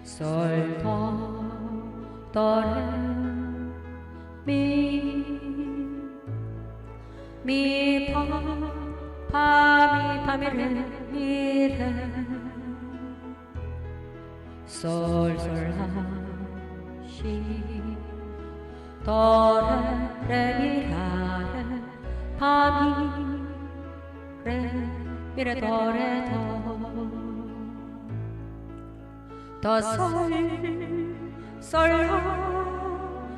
솔, 도, 레, 미, 파, 미, 레, 미, 레, 솔, 라, 시, 도, 레, 미, 라, 레, 파, 미, 레, 도, 레, 도,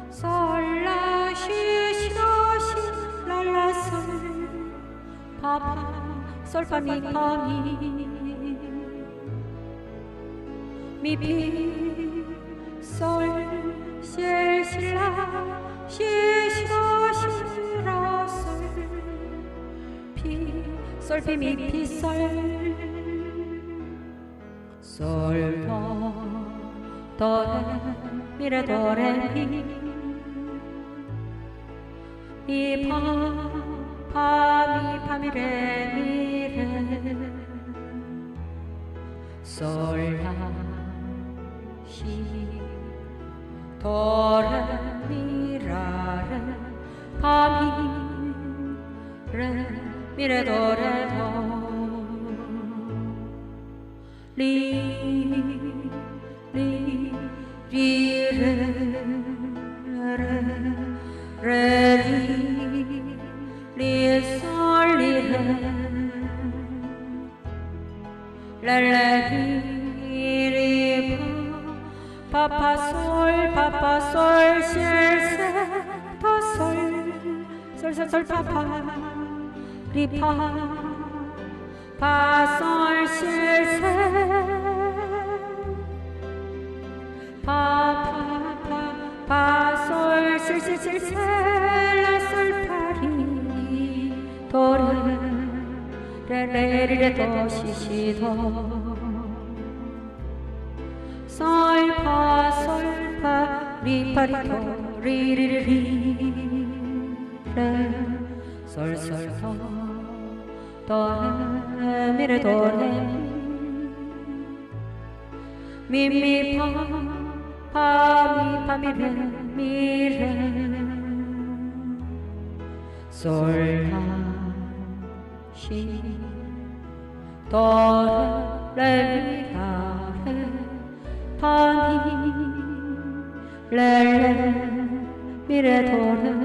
솔, 라, 시, 도, 시, 라, 솔, 파, 솔, 파, 미, 미, 솔, 시, 라, 시, 도, 시, 라, 솔, 피, 솔, 피, 미, 솔, 솔, 도, 레, 미, 레, 도, 레, 미, 파, 미, 레, 미, 레, 솔, 라, 시, 도, 레, 미, 라, 레, 파, 미, 레, 도, 레, 도, 리, 레, 리, 솔, 리, 레, 리, 파, 솔, 시, 도, 솔, 리, 파, 솔, 시, 파, 솔, 시, 라, 솔, 파, 리, 도, 레, 도, 시, 도, 솔, 파, 리, 도, 리, 레, 솔, 도, 미, 레, 도, 레, 미, 파, 미, 레, 솔, 라, 시, 도, 레, 미, 라, 레, 파, 미, 레, 미, 레, 도, 레,